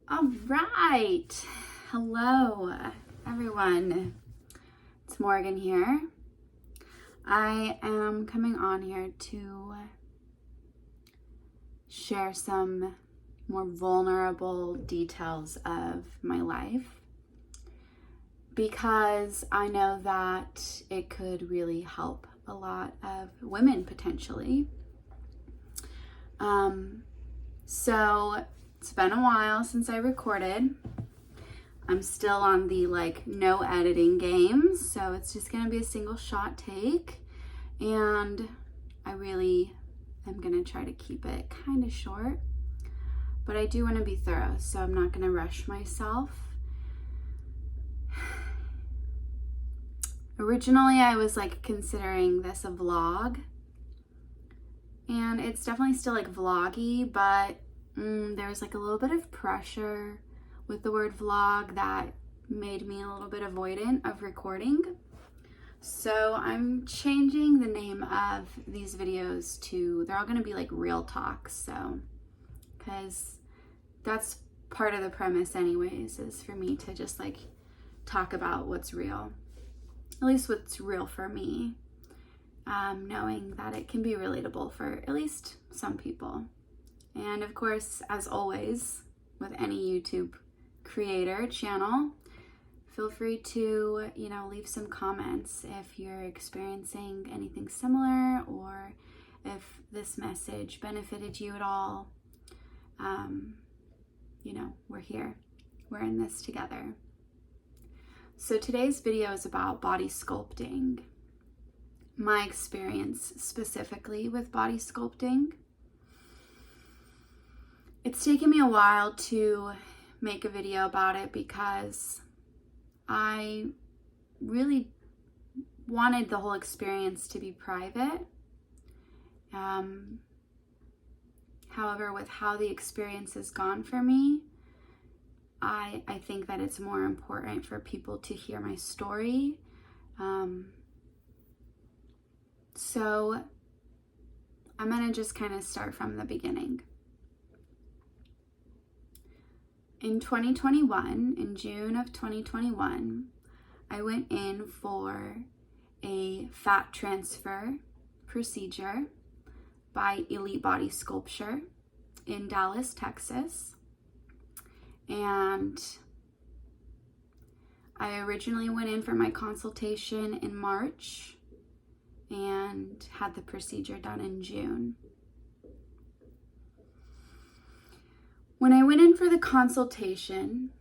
All right. Hello, everyone. It's Morgan here. I am coming on here to share some more vulnerable details of my life because I know that it could really help a lot of women potentially. So it's been a while since I recorded. I'm still on the no editing game, so it's just gonna be a single shot take, and I really am gonna try to keep it kind of short, but I do want to be thorough, so I'm not gonna rush myself. Originally, I was considering this a vlog, and it's definitely still vloggy, but there's a little bit of pressure with the word vlog that made me a little bit avoidant of recording. So I'm changing the name of these videos to, they're all going to be Realtalk, so, because that's part of the premise anyways, is for me to just talk about what's real, at least what's real for me, knowing that it can be relatable for at least some people. And of course, as always, with any YouTube creator channel, feel free to, leave some comments if you're experiencing anything similar or if this message benefited you at all. We're here. We're in this together. So today's video is about body sculpting. My experience specifically with body sculpting. It's taken me a while to make a video about it because I really wanted the whole experience to be private. However, with how the experience has gone for me, I think that it's more important for people to hear my story. So I'm gonna just kind of start from the beginning. In 2021, in June of 2021, I went in for a fat transfer procedure by Elite Body Sculpture in Dallas, Texas. And I originally went in for my consultation in March and had the procedure done in June. When I went in for the consultation,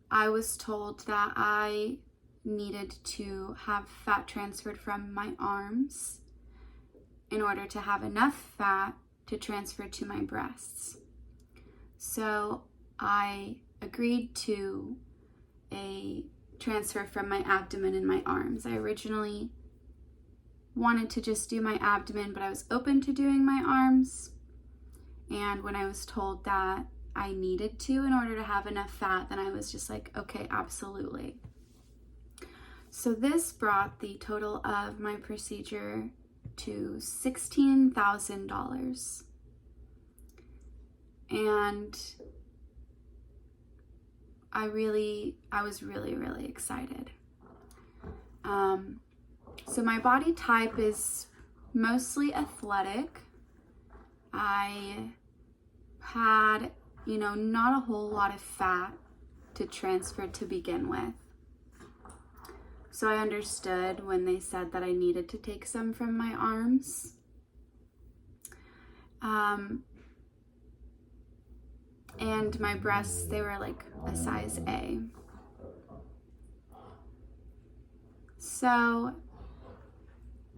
I was told that I needed to have fat transferred from my arms in order to have enough fat to transfer to my breasts. So I agreed to a transfer from my abdomen and my arms. I originally wanted to just do my abdomen, but I was open to doing my arms. And when I was told that I needed to in order to have enough fat, then I was just okay, absolutely. So this brought the total of my procedure to $16,000. And I was really excited. So my body type is mostly athletic. I had, not a whole lot of fat to transfer to begin with. So I understood when they said that I needed to take some from my arms. And my breasts, they were a size A. So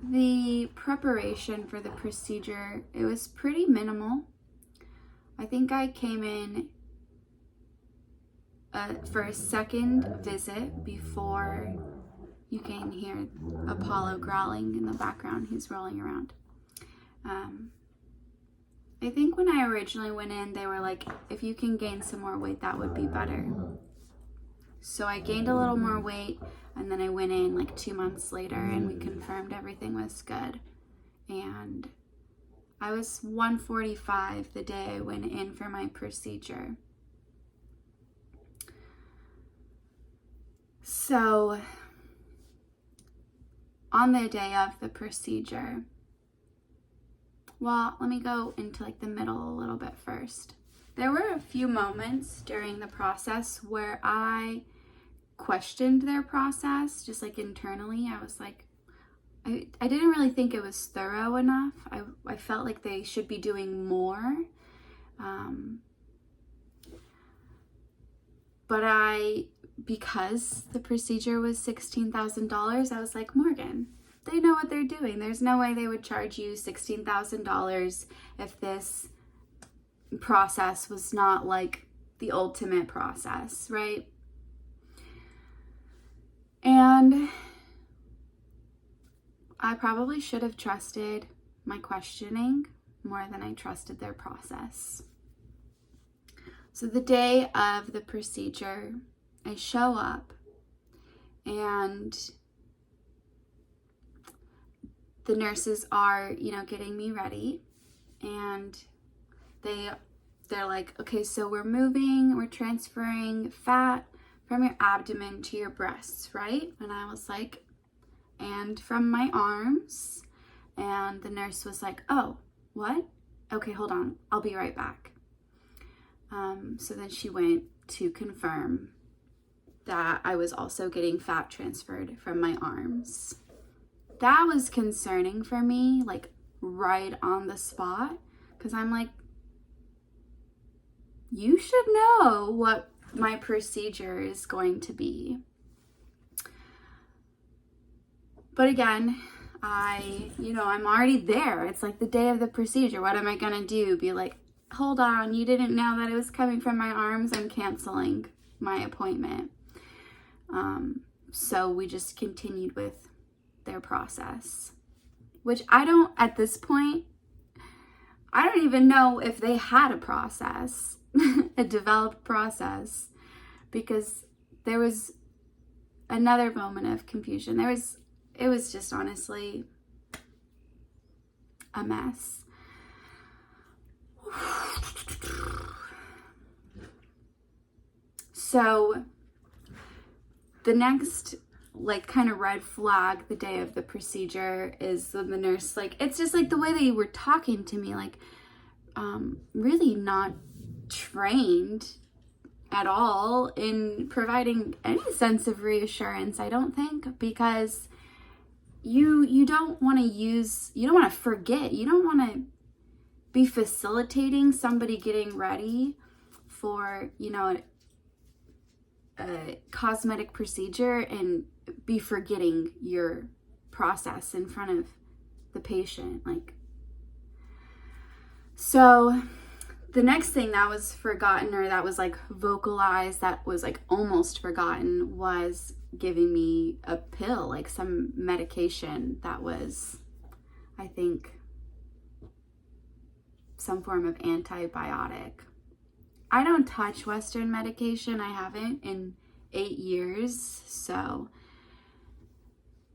the preparation for the procedure, it was pretty minimal. I think I came in for a second visit before. You can hear Apollo growling in the background. He's rolling around. I think when I originally went in, they were if you can gain some more weight, that would be better. So I gained a little more weight, and then I went in 2 months later, and we confirmed everything was good. And I was 1:45 the day I went in for my procedure. So on the day of the procedure, well, let me go into like the middle a little bit first. There were a few moments during the process where I questioned their process, just like internally. I was like, I didn't really think it was thorough enough. I felt like they should be doing more. But because the procedure was $16,000, I was like, Morgan, they know what they're doing. There's no way they would charge you $16,000 if this process was not like the ultimate process, right? And I probably should have trusted my questioning more than I trusted their process. So the day of the procedure, I show up and the nurses are, getting me ready, and they're like, okay, so we're transferring fat from your abdomen to your breasts, right? And I was like, and from my arms. And the nurse was like, oh, what? Okay, hold on, I'll be right back. So then she went to confirm that I was also getting fat transferred from my arms. That was concerning for me, like right on the spot, because I'm like, you should know what my procedure is going to be. But again, I'm already there. It's like the day of the procedure. What am I going to do? Be like, hold on, you didn't know that it was coming from my arms. I'm canceling my appointment. So we just continued with their process, which at this point, I don't even know if they had a process, a developed process, because there was another moment of confusion. It was just honestly a mess. So the next kind of red flag the day of the procedure is the nurse, it's just the way they were talking to me, really not trained at all in providing any sense of reassurance, I don't think, because you don't want to forget, you don't want to be facilitating somebody getting ready for, a cosmetic procedure and be forgetting your process in front of the patient. So the next thing that was forgotten, or that was vocalized, that was almost forgotten, was giving me a pill, some medication that was, I think, some form of antibiotic. I don't touch Western medication. I haven't in 8 years. So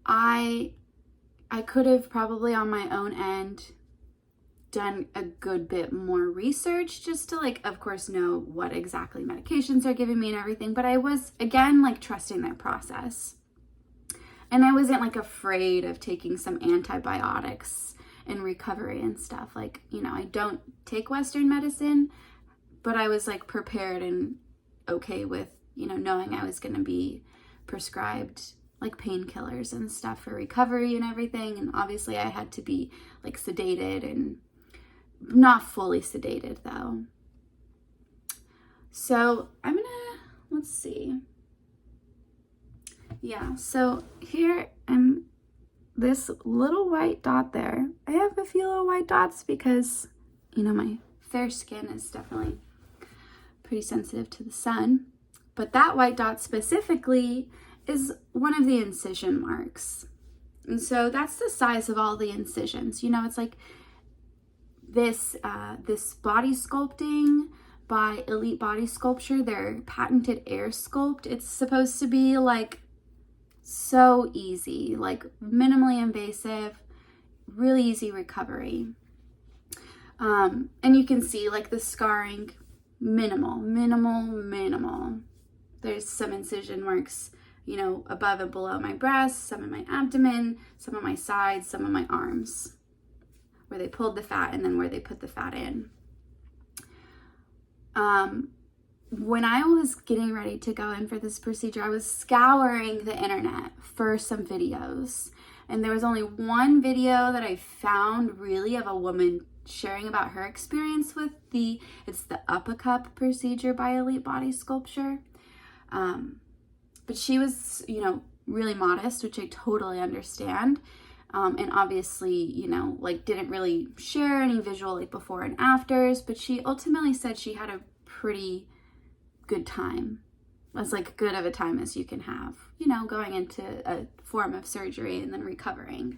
I could have probably on my own end done a good bit more research just to of course know what exactly medications they're giving me and everything. But I was again trusting their process. And I wasn't afraid of taking some antibiotics in recovery and stuff. I don't take Western medicine, but I was prepared and okay with, knowing I was going to be prescribed painkillers and stuff for recovery and everything. And obviously I had to be sedated, and not fully sedated though. So let's see. Yeah, so here I'm, this little white dot there. I have a few little white dots because, my fair skin is definitely pretty sensitive to the sun. But that white dot specifically is one of the incision marks. And so that's the size of all the incisions. It's this body sculpting by Elite Body Sculpture, their patented Airsculpt. It's supposed to be so easy, minimally invasive, really easy recovery. And you can see like the scarring, minimal. There's some incision marks, you know, above and below my breasts, some in my abdomen, some on my sides, some on my arms, where they pulled the fat and then where they put the fat in. When I was getting ready to go in for this procedure, I was scouring the internet for some videos. And there was only one video that I found really of a woman sharing about her experience with it's the upper-cup procedure by Elite Body Sculpture. But she was, you know, really modest, which I totally understand. And obviously, you know, like didn't really share any visual like before and afters, but she ultimately said she had a pretty good time, as like good of a time as you can have, you know, going into a form of surgery and then recovering.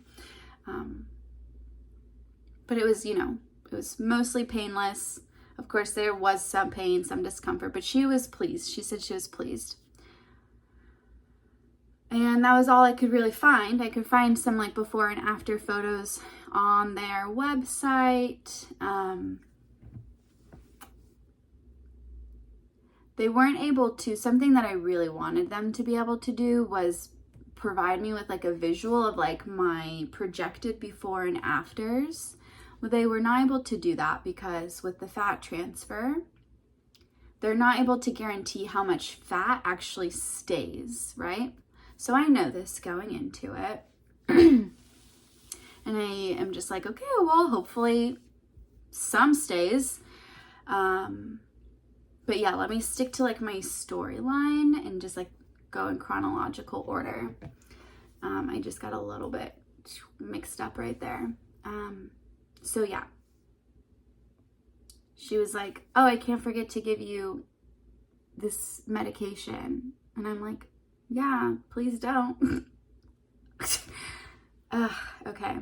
But it was, you know, it was mostly painless. Of course, there was some pain, some discomfort, but she was pleased. She said she was pleased. And that was all I could really find. I could find some like before and after photos on their website. They weren't able to, something that I really wanted them to be able to do was provide me with like a visual of like my projected before and afters. Well, they were not able to do that because with the fat transfer, they're not able to guarantee how much fat actually stays, right? So I know this going into it. And I am just like, okay, well, hopefully some stays. But yeah, let me stick to like my storyline and just like go in chronological order. I just got a little bit mixed up right there. So yeah, she was like, oh, I can't forget to give you this medication. And I'm like, yeah, please don't. Okay.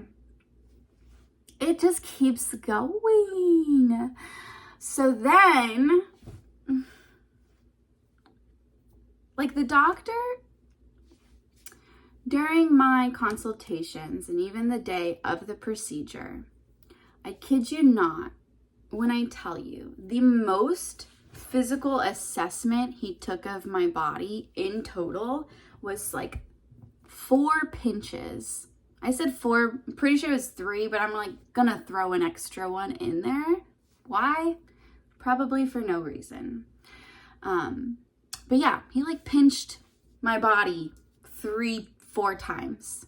It just keeps going. So then, like the doctor, during my consultations and even the day of the procedure, I kid you not, when I tell you, the most physical assessment he took of my body in total was like 4 pinches. I said 4, I'm pretty sure it was 3, but I'm like gonna throw an extra one in there. Why? Probably for no reason. But yeah, he like pinched my body 3-4 times.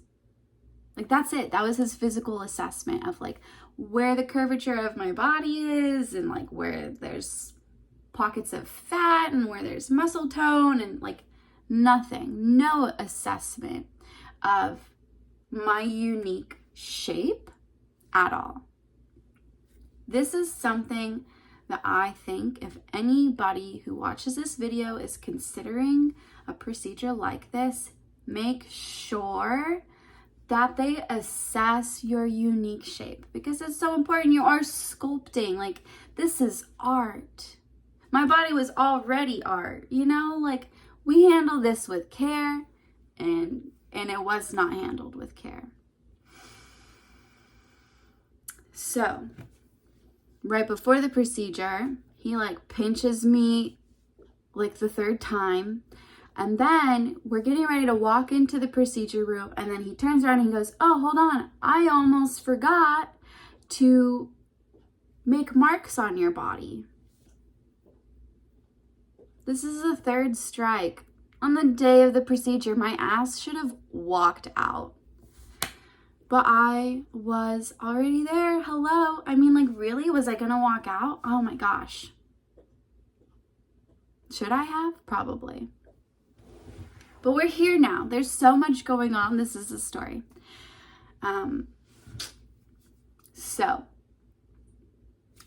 Like that's it. That was his physical assessment of like where the curvature of my body is and like where there's pockets of fat and where there's muscle tone and like nothing, no assessment of my unique shape at all. This is something that I think if anybody who watches this video is considering a procedure like this, make sure that they assess your unique shape because it's so important. You are sculpting, like this is art. My body was already art, you know, like we handle this with care and it was not handled with care. So right before the procedure, he like pinches me like the 3rd time. And then we're getting ready to walk into the procedure room. And then he turns around and he goes, oh, hold on. I almost forgot to make marks on your body. This is the 3rd strike. On the day of the procedure, my ass should have walked out. But I was already there. Hello. I mean, like, really? Was I going to walk out? Oh my gosh. Should I have? Probably. But we're here now. There's so much going on. This is the story. So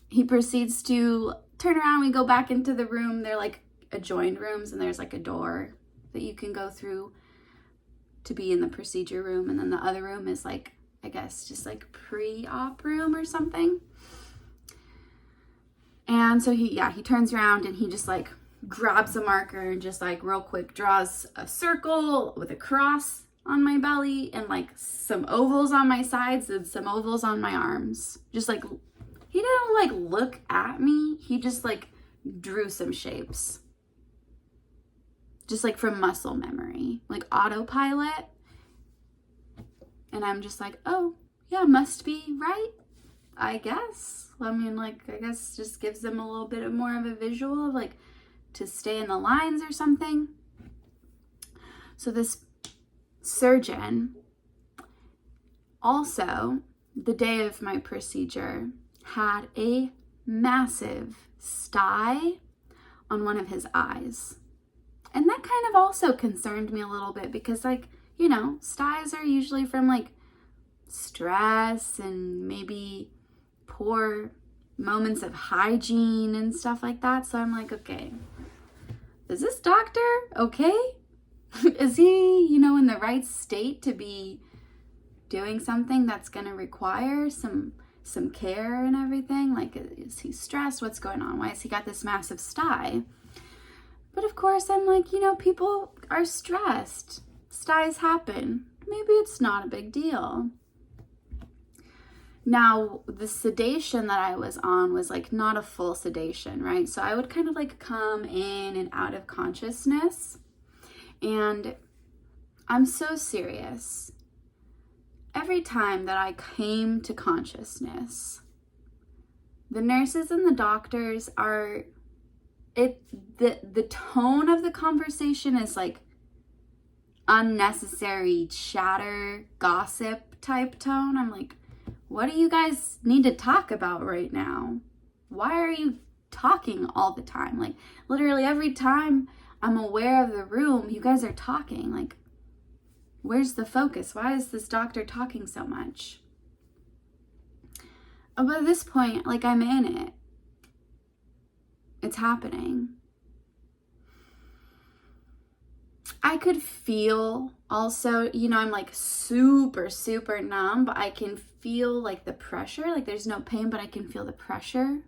he proceeds to turn around. We go back into the room. They're like adjoined rooms and there's like a door that you can go through to be in the procedure room. And then the other room is like, I guess, just like pre-op room or something. And so he turns around and he just like grabs a marker and just like real quick draws a circle with a cross on my belly and like some ovals on my sides and some ovals on my arms. Just like he didn't like look at me. He just like drew some shapes. Just like from muscle memory, like autopilot. And I'm just like, oh, yeah, must be right, I guess. I mean, like, I guess just gives them a little bit more of a visual of like to stay in the lines or something. So this surgeon also, the day of my procedure, had a massive sty on one of his eyes. And that kind of also concerned me a little bit because, like, you know, styes are usually from like stress and maybe poor moments of hygiene and stuff like that. So I'm like, okay, is this doctor okay? Is he, you know, in the right state to be doing something that's going to require some care and everything? Like, is he stressed? What's going on? Why has he got this massive sty? But of course, I'm like, you know, people are stressed. Styes happen. Maybe it's not a big deal. Now, the sedation that I was on was like not a full sedation, right? So I would kind of like come in and out of consciousness. And I'm so serious. Every time that I came to consciousness, the nurses and the doctors are, the tone of the conversation is like unnecessary chatter, gossip type tone. I'm like, what do you guys need to talk about right now? Why are you talking all the time? Like, literally every time I'm aware of the room, you guys are talking. Like, where's the focus? Why is this doctor talking so much? But at this point, like, I'm in it. It's happening. I could feel also, you know, I'm like super, super numb, but I can feel like the pressure. Like, there's no pain, but I can feel the pressure,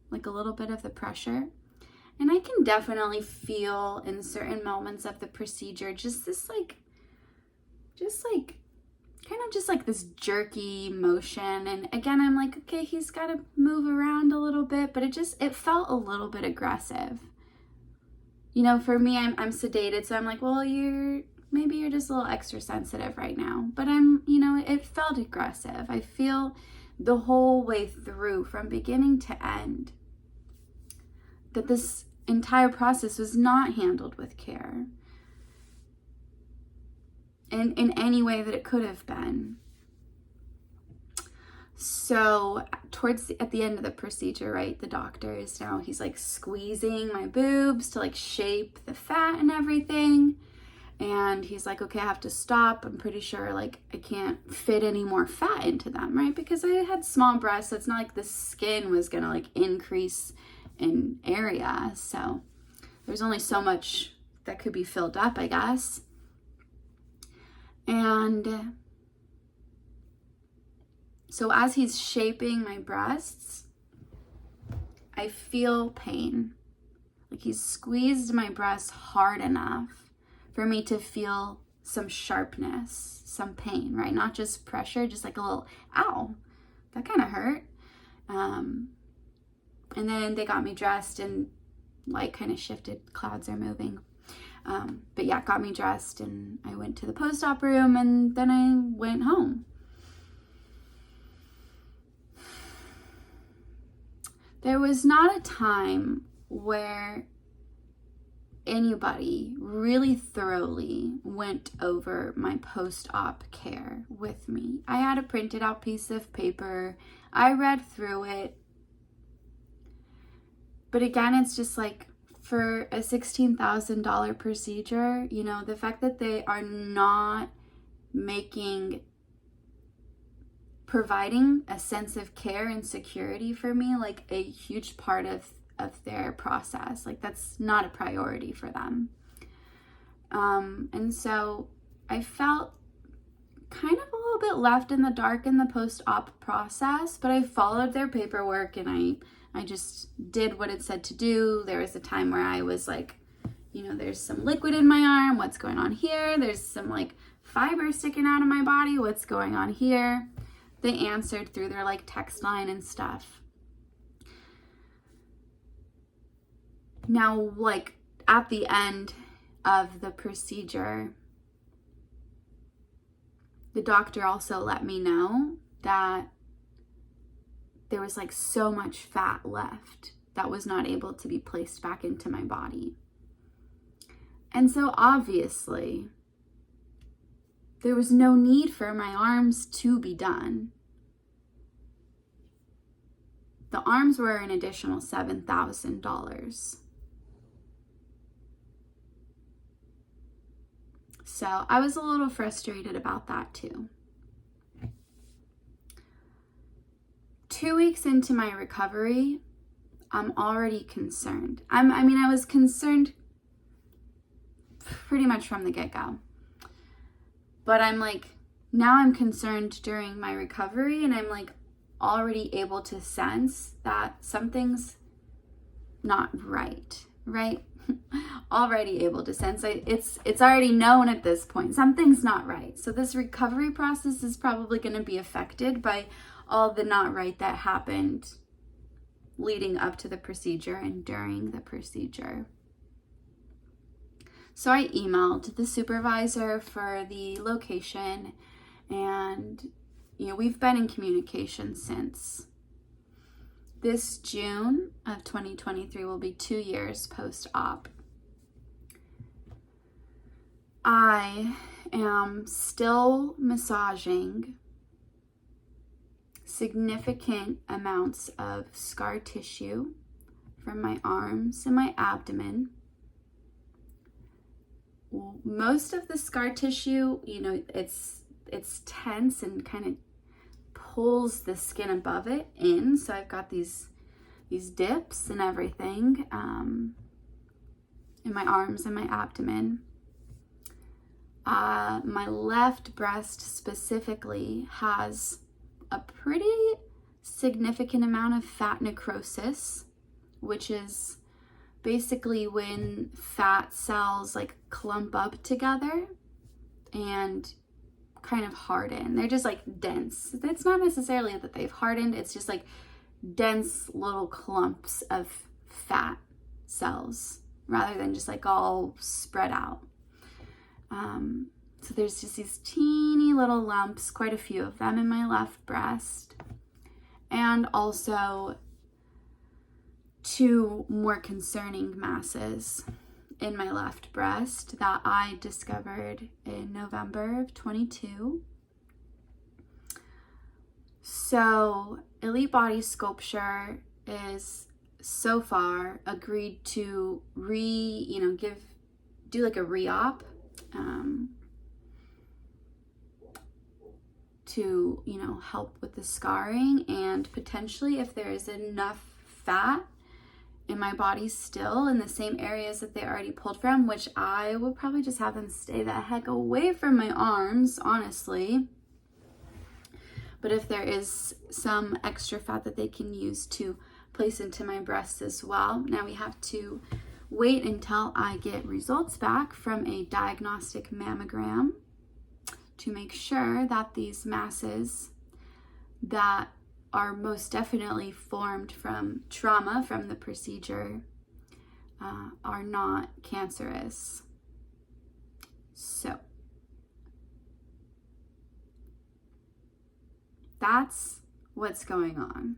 like a little bit of the pressure. And I can definitely feel in certain moments of the procedure just this like kind of just like this jerky motion. And again, I'm like, okay, he's got to move around a little bit, but it felt a little bit aggressive. You know, for me, I'm sedated, so I'm like, well, maybe you're just a little extra sensitive right now. But you know, it felt aggressive. I feel the whole way through, from beginning to end, that this entire process was not handled with care in any way that it could have been. So at the end of the procedure, right, the doctor is now, he's like squeezing my boobs to like shape the fat and everything. And he's like, okay, I have to stop. I'm pretty sure like I can't fit any more fat into them, right? Because I had small breasts, so it's not like the skin was gonna like increase in area. So there's only so much that could be filled up, I guess. And so as he's shaping my breasts, I feel pain. Like, he's squeezed my breasts hard enough for me to feel some sharpness, some pain, right? Not just pressure, just like a little, ow, that kind of hurt. And then they got me dressed and light kind of shifted, clouds are moving. But yeah, got me dressed and I went to the post-op room and then I went home. There was not a time where anybody really thoroughly went over my post-op care with me. I had a printed out piece of paper. I read through it. But again, it's just like, for a $16,000 procedure, you know, the fact that they are not providing a sense of care and security for me, like a huge part of their process, like that's not a priority for them. And so I felt kind of a little bit left in the dark in the post-op process, but I followed their paperwork and I just did what it said to do. There was a time where I was like, you know, there's some liquid in my arm. What's going on here? There's some like fiber sticking out of my body. What's going on here? They answered through their like text line and stuff. Now, like at the end of the procedure, the doctor also let me know that there was like so much fat left that was not able to be placed back into my body. And so obviously, there was no need for my arms to be done. The arms were an additional $7,000. So I was a little frustrated about that too. 2 weeks into my recovery, I'm already concerned. I was concerned pretty much from the get-go. But I'm like, now I'm concerned during my recovery, and I'm like already able to sense that something's not right? Already able to sense it's already known at this point. Something's not right. So this recovery process is probably going to be affected by all the not right that happened leading up to the procedure and during the procedure. So I emailed the supervisor for the location, and we've been in communication since. This June of 2023 will be 2 years post-op. I am still massaging significant amounts of scar tissue from my arms and my abdomen. Most of the scar tissue, it's tense and kind of pulls the skin above it in. So I've got these dips and everything in my arms and my abdomen. My left breast specifically has a pretty significant amount of fat necrosis, which is basically when fat cells like clump up together and kind of harden. They're just like dense. It's not necessarily that they've hardened, it's just like dense little clumps of fat cells rather than just like all spread out. So there's just these teeny little lumps, quite a few of them in my left breast, and also 2 more concerning masses in my left breast that I discovered in November of 22. So Elite Body Sculpture is so far agreed to do like a re-op to help with the scarring, and potentially if there is enough fat in my body still in the same areas that they already pulled from, which I would probably just have them stay the heck away from my arms, honestly. But if there is some extra fat that they can use to place into my breasts as well. Now we have to wait until I get results back from a diagnostic mammogram to make sure that these masses that are most definitely formed from trauma from the procedure are not cancerous. So that's what's going on.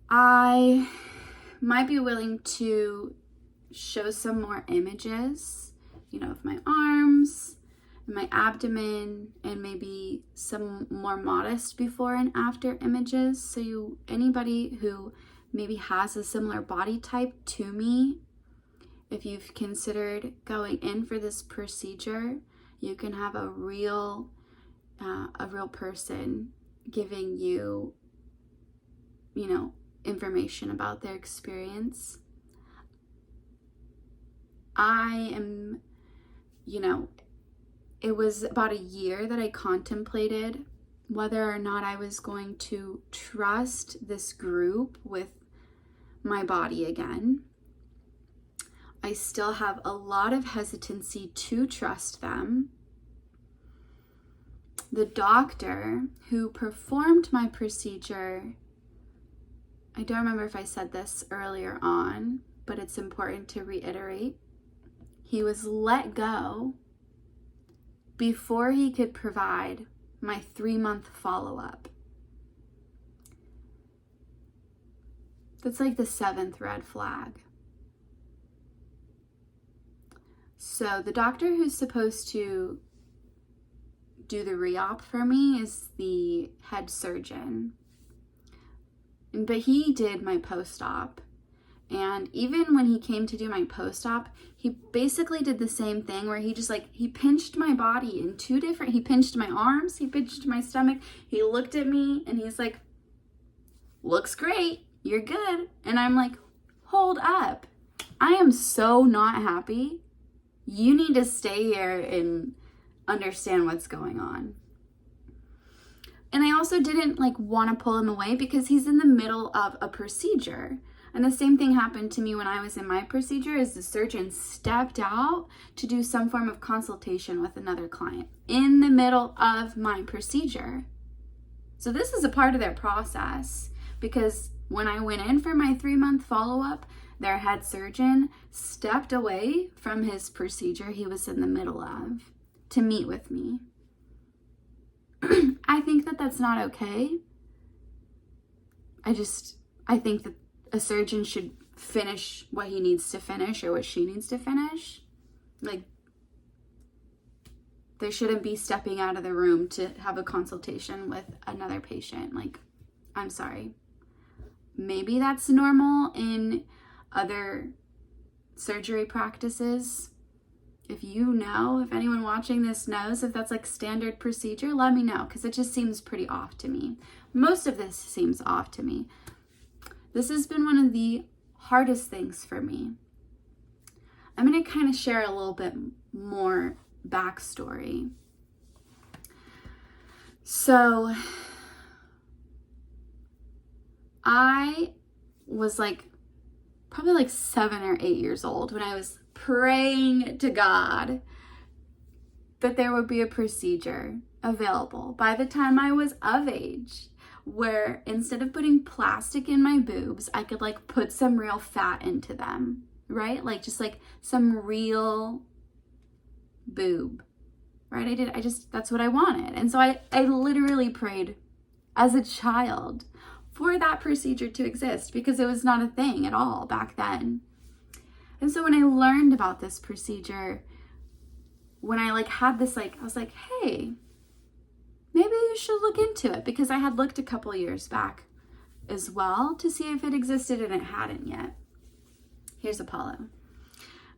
I might be willing to show some more images, of my arms and my abdomen, and maybe some more modest before and after images. So anybody who maybe has a similar body type to me, if you've considered going in for this procedure, you can have a real person giving you, information about their experience. I am, it was about a year that I contemplated whether or not I was going to trust this group with my body again. I still have a lot of hesitancy to trust them. The doctor who performed my procedure I don't remember if I said this earlier on, but it's important to reiterate. He was let go before he could provide my 3-month follow-up. That's like the 7th red flag. So the doctor who's supposed to do the re-op for me is the head surgeon. But he did my post-op. And even when he came to do my post-op, he basically did the same thing where he just he pinched my body in he pinched my arms, he pinched my stomach. He looked at me and he's like, looks great, you're good. And I'm like, hold up. I am so not happy. You need to stay here and understand what's going on. And I also didn't want to pull him away because he's in the middle of a procedure. And the same thing happened to me when I was in my procedure, is the surgeon stepped out to do some form of consultation with another client in the middle of my procedure. So this is a part of their process, because when I went in for my 3-month follow-up, their head surgeon stepped away from his procedure he was in the middle of to meet with me. I think that that's not okay. I think that a surgeon should finish what he needs to finish or what she needs to finish. They shouldn't be stepping out of the room to have a consultation with another patient. I'm sorry. Maybe that's normal in other surgery practices. If anyone watching this knows if that's standard procedure, let me know, because it just seems pretty off to me. Most of this seems off to me. This has been one of the hardest things for me. I'm going to kind of share a little bit more backstory. So I was probably 7 or 8 years old when I was praying to God that there would be a procedure available by the time I was of age, where instead of putting plastic in my boobs, I could put some real fat into them, right? Just some real boob, right? That's what I wanted. And so I literally prayed as a child for that procedure to exist, because it was not a thing at all back then. And so when I learned about this procedure, when I had this, I was like, hey, maybe you should look into it, because I had looked a couple years back as well to see if it existed, and it hadn't yet. Here's Apollo.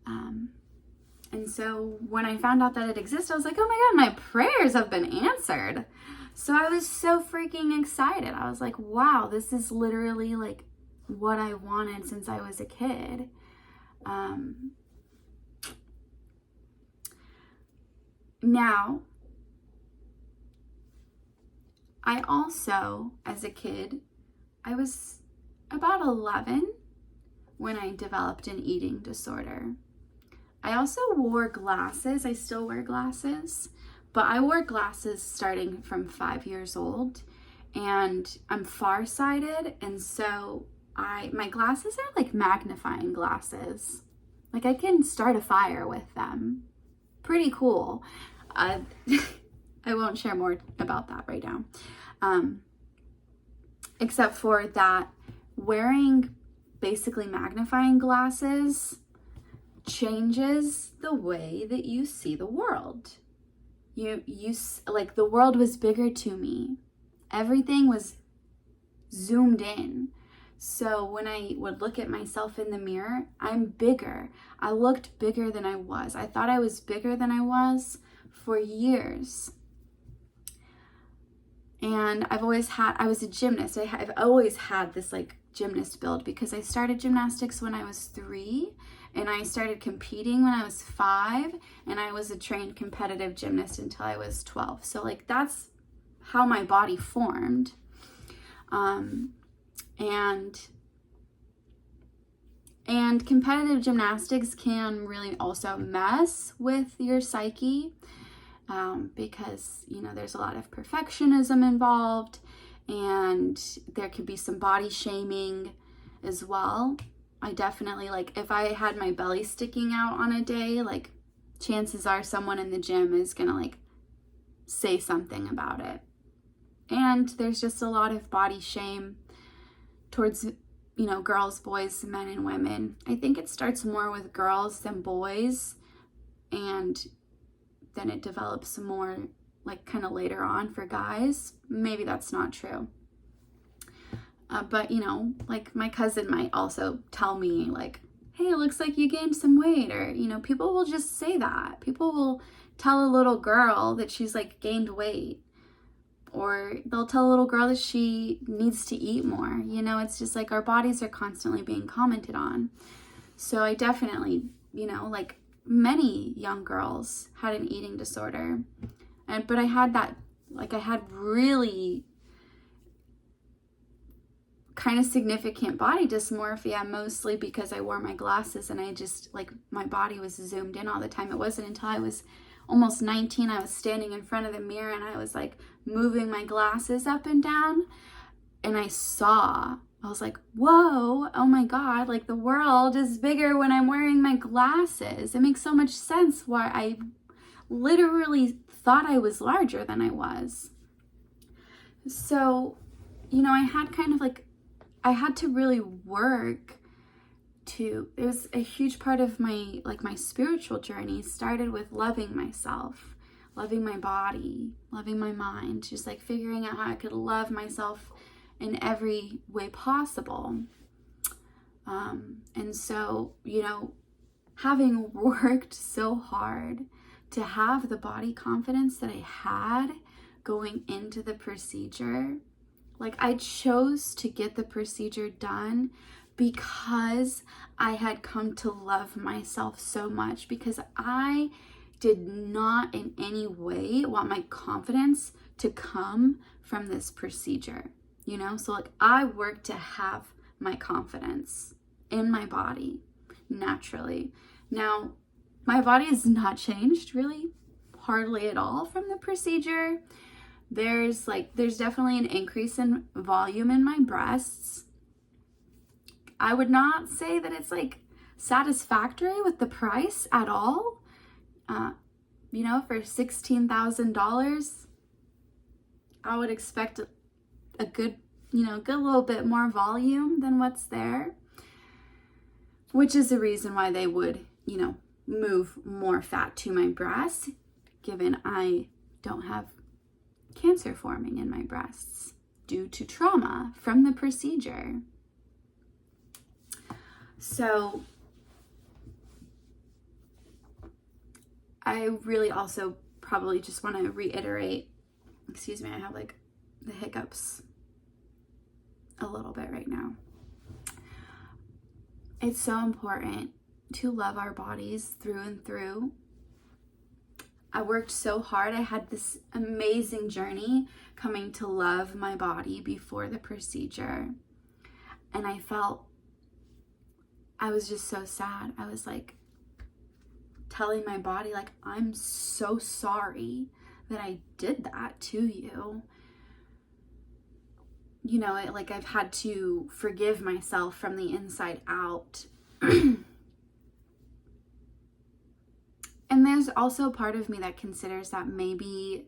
And so when I found out that it existed, I was like, oh my God, my prayers have been answered. So I was so freaking excited. I was like, wow, this is literally what I wanted since I was a kid. Now, I also, as a kid, I was about 11 when I developed an eating disorder. I also wore glasses. I still wear glasses, but I wore glasses starting from 5 years old, and I'm farsighted, and so my glasses are magnifying glasses. I can start a fire with them. Pretty cool. I won't share more about that right now. Except for that, wearing basically magnifying glasses changes the way that you see the world. You the world was bigger to me. Everything was zoomed in. So when I would look at myself in the mirror, I'm bigger. I looked bigger than I was. I thought I was bigger than I was for years. And I was a gymnast. I've always had this gymnast build, because I started gymnastics when I was 3, and I started competing when I was 5, and I was a trained competitive gymnast until I was 12. So that's how my body formed. And competitive gymnastics can really also mess with your psyche, because there's a lot of perfectionism involved, and there could be some body shaming as well. I definitely, like, if I had my belly sticking out on a day, like, chances are someone in the gym is gonna, like, say something about it. And there's just a lot of body shame towards, you know, girls, boys, men, and women. I think it starts more with girls than boys, and then it develops more, like, kind of later on for guys. Maybe that's not true. But, you know, like, my cousin might also tell me, like, hey, it looks like you gained some weight. Or, you know, people will just say that. People will tell a little girl that she's, like, gained weight. Or they'll tell a little girl that she needs to eat more. You know, it's just like our bodies are constantly being commented on. So I definitely, you know, like, many young girls had an eating disorder. But I had that, like, I had really kind of significant body dysmorphia, mostly because I wore my glasses and I just, like, my body was zoomed in all the time. It wasn't until I was almost 19, I was standing in front of the mirror and I was, like, moving my glasses up and down, and I was like, whoa, oh my God, like, the world is bigger when I'm wearing my glasses. It makes so much sense why I literally thought I was larger than I was. So, you know, I had kind of, like, I had to really work to, it was a huge part of my, like, my spiritual journey started with loving myself, loving my body, loving my mind, just, like, figuring out how I could love myself in every way possible. And so, you know, having worked so hard to have the body confidence that I had going into the procedure, like, I chose to get the procedure done because I had come to love myself so much, because I did not in any way want my confidence to come from this procedure, you know? So, like, I worked to have my confidence in my body naturally. Now, my body has not changed really hardly at all from the procedure. There's definitely an increase in volume in my breasts. I would not say that it's, like, satisfactory with the price at all. You know, for $16,000, I would expect a good, you know, good little bit more volume than what's there, which is the reason why they would, you know, move more fat to my breasts, given I don't have cancer forming in my breasts due to trauma from the procedure. So I really also probably just want to reiterate, excuse me, I have, like, the hiccups a little bit right now. It's so important to love our bodies through and through. I worked so hard. I had this amazing journey coming to love my body before the procedure. And I was just so sad. I was, like, telling my body, like, I'm so sorry that I did that to you. You know, like, I've had to forgive myself from the inside out. And there's also a part of me that considers that maybe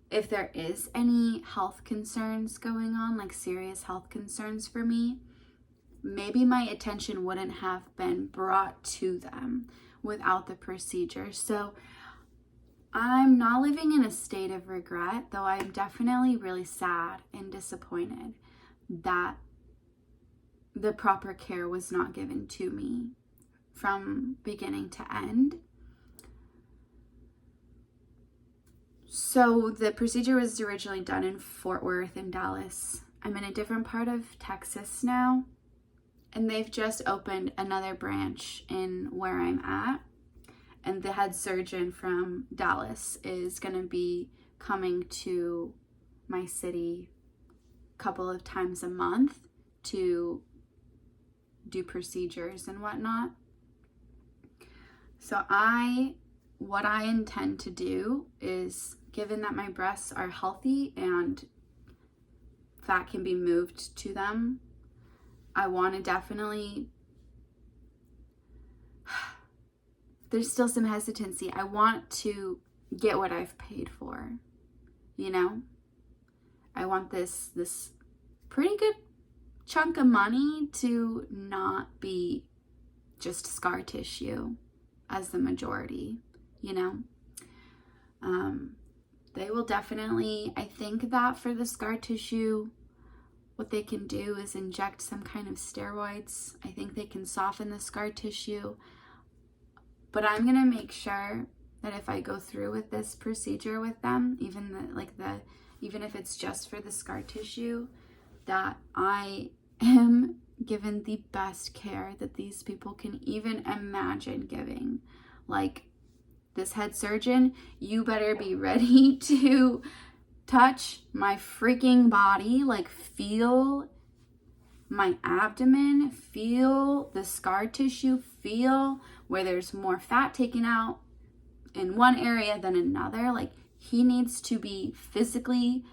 if there is any health concerns going on, like serious health concerns for me, maybe my attention wouldn't have been brought to them without the procedure. So I'm not living in a state of regret, though I'm definitely really sad and disappointed that the proper care was not given to me from beginning to end. So the procedure was originally done in Fort Worth and Dallas. I'm in a different part of Texas now, and they've just opened another branch in where I'm at. And the head surgeon from Dallas is going to be coming to my city a couple of times a month to do procedures and whatnot. So what I intend to do is, given that my breasts are healthy and fat can be moved to them, I want to definitely, there's still some hesitancy. I want to get what I've paid for, you know? I want this pretty good chunk of money to not be just scar tissue as the majority, you know? They will definitely, I think that for the scar tissue, what they can do is inject some kind of steroids. I think they can soften the scar tissue, but I'm gonna make sure that if I go through with this procedure with them, even if it's just for the scar tissue, that I am given the best care that these people can even imagine giving. Like, this head surgeon, you better be ready to touch my freaking body, like feel my abdomen, feel the scar tissue, feel where there's more fat taken out in one area than another. Like, he needs to be physically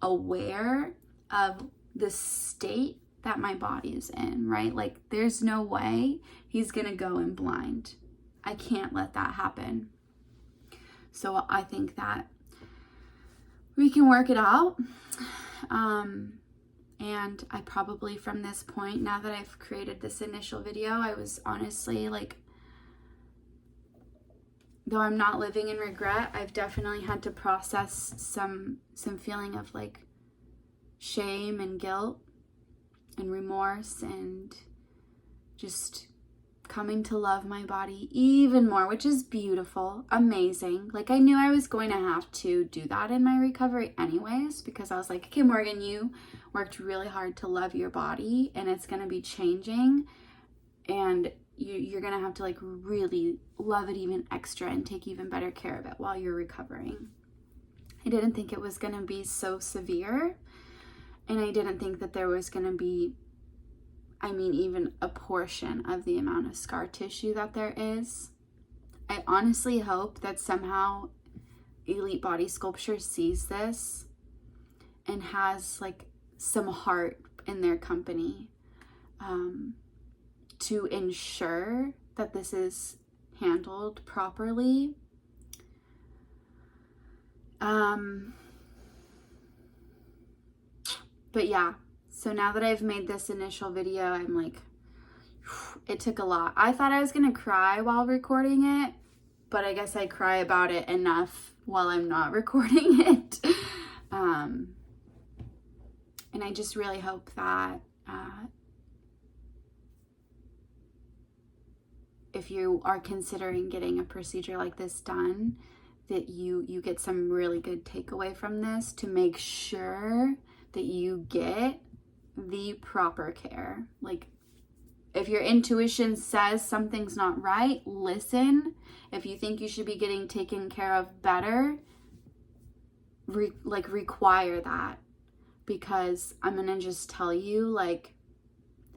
aware of the state that my body is in, right? Like, there's no way he's gonna go in blind. I can't let that happen. So I think that we can work it out. And I probably, from this point, now that I've created this initial video, I was honestly like, though I'm not living in regret, I've definitely had to process some feeling of like shame and guilt and remorse, and just coming to love my body even more, which is beautiful, amazing. Like, I knew I was going to have to do that in my recovery anyways, because I was like, okay, Morgan, you worked really hard to love your body, and it's going to be changing, and you're going to have to like really love it even extra and take even better care of it while you're recovering. I didn't think it was going to be so severe, and I didn't think that there was going to be, even a portion of the amount of scar tissue that there is. I honestly hope that somehow Elite Body Sculpture sees this and has like some heart in their company to ensure that this is handled properly. But yeah, so now that I've made this initial video, I'm like, it took a lot. I thought I was gonna cry while recording it, but I guess I cry about it enough while I'm not recording it. And I just really hope that if you are considering getting a procedure like this done, that you get some really good takeaway from this to make sure that you get the proper care. Like, if your intuition says something's not right, listen. If you think you should be getting taken care of better, require that. Because I'm gonna just tell you, like,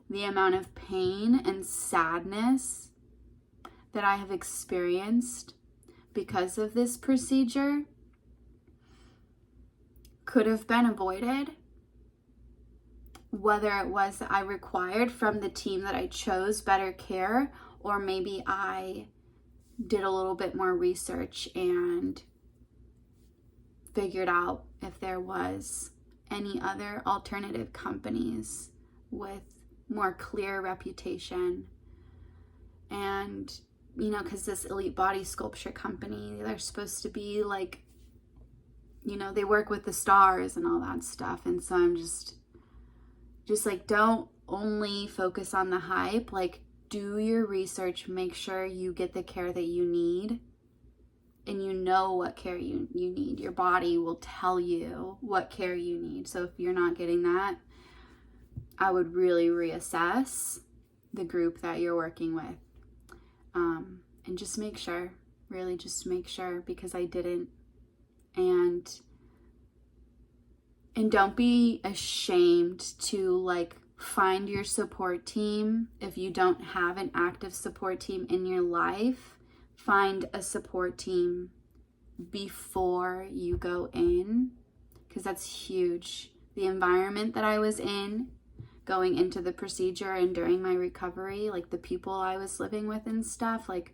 the amount of pain and sadness that I have experienced because of this procedure could have been avoided, whether it was that I required from the team that I chose better care, or maybe I did a little bit more research and figured out if there was any other alternative companies with more clear reputation. And, because this Elite Body Sculpture company, they're supposed to be like, they work with the stars and all that stuff. And so I'm just like, don't only focus on the hype. Like, do your research, make sure you get the care that you need, and you know what care you need. Your body will tell you what care you need. So if you're not getting that, I would really reassess the group that you're working with. And just make sure, really just make sure, because I didn't. And don't be ashamed to like find your support team. If you don't have an active support team in your life, find a support team before you go in, because that's huge. the environment that I was in going into the procedure and during my recovery, like the people I was living with and stuff, like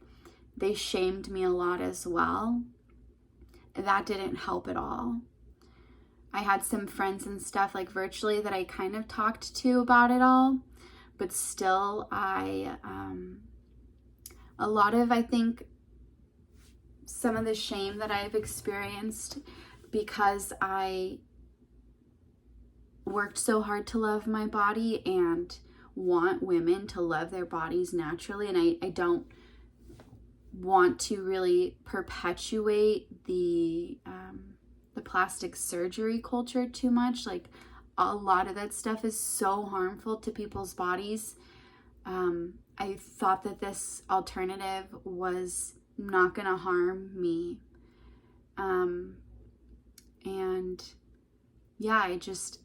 they shamed me a lot as well. That didn't help at all. I had some friends and stuff like virtually that I kind of talked to about it all, but still I think some of the shame that I've experienced because I worked so hard to love my body and want women to love their bodies naturally, and I don't want to really perpetuate the plastic surgery culture too much. Like a lot of that stuff is so harmful to people's bodies. I thought that this alternative was not gonna harm me. And yeah,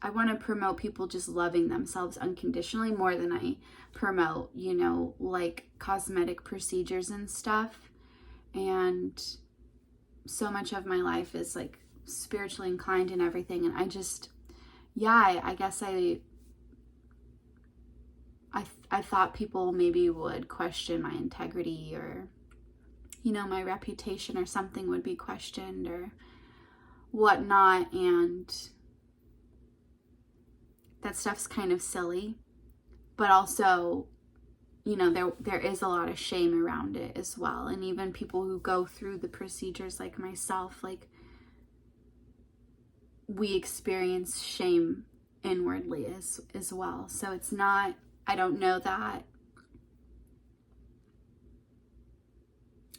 I want to promote people just loving themselves unconditionally more than I promote, like cosmetic procedures and stuff. And so much of my life is like spiritually inclined and everything. And I guess I thought people maybe would question my integrity or, my reputation or something would be questioned or whatnot. And that stuff's kind of silly, but also, there is a lot of shame around it as well. And even people who go through the procedures like myself, like we experience shame inwardly as well. So it's not, I don't know that,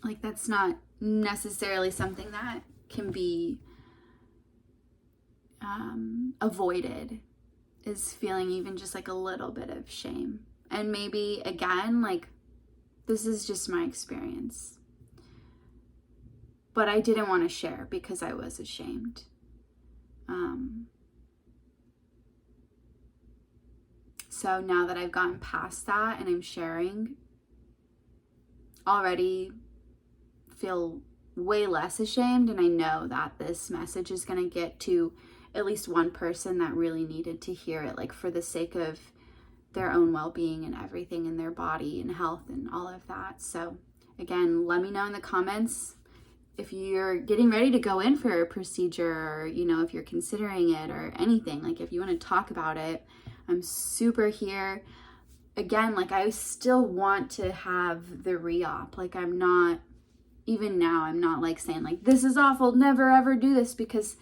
like that's not necessarily something that can be avoided, is feeling even just like a little bit of shame. And maybe again, like this is just my experience, but I didn't want to share because I was ashamed. So now that I've gotten past that and I'm sharing, already feel way less ashamed, and I know that this message is going to get to at least one person that really needed to hear it, like for the sake of their own well-being and everything in their body and health and all of that. So again, let me know in the comments if you're getting ready to go in for a procedure, or if you're considering it or anything. Like if you want to talk about it, I'm super here. Again, like I still want to have the re-op. Like I'm not like saying like this is awful, never ever do this, because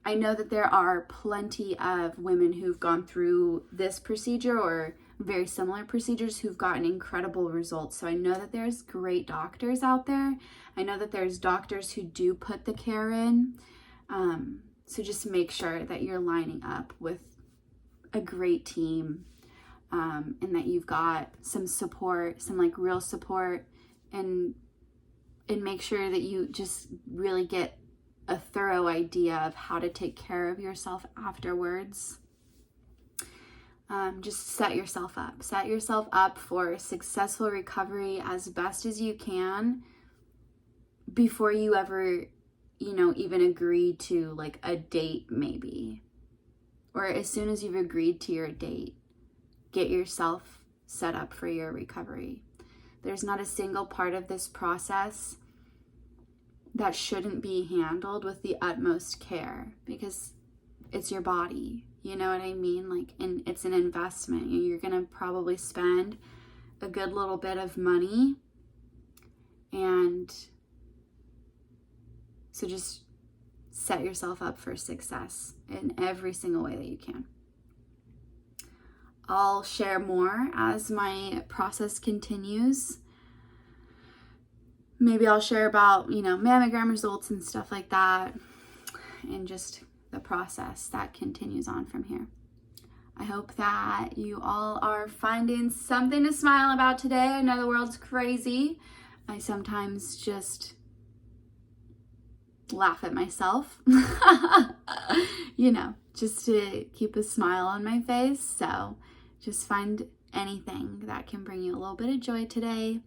I know that there are plenty of women who've gone through this procedure or very similar procedures who've gotten incredible results. So I know that there's great doctors out there. I know that there's doctors who do put the care in. So just make sure that you're lining up with a great team, and that you've got some support, some like real support, and make sure that you just really get a thorough idea of how to take care of yourself afterwards. Just set yourself up for a successful recovery as best as you can before you ever, even agree to like a date maybe, or as soon as you've agreed to your date, get yourself set up for your recovery. There's not a single part of this process that shouldn't be handled with the utmost care, because it's your body, you know what I mean? Like, and it's an investment. You're gonna probably spend a good little bit of money, and so just set yourself up for success in every single way that you can. I'll share more as my process continues. Maybe I'll share about, mammogram results and stuff like that, and just the process that continues on from here. I hope that you all are finding something to smile about today. I know the world's crazy. I sometimes just laugh at myself, just to keep a smile on my face. So just find anything that can bring you a little bit of joy today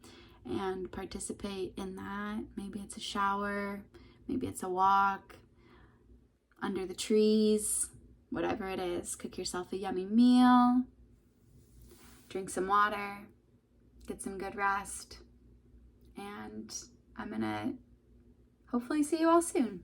and participate in that. Maybe it's a shower, maybe it's a walk under the trees, whatever it is. Cook yourself a yummy meal, drink some water, get some good rest, and I'm gonna hopefully see you all soon.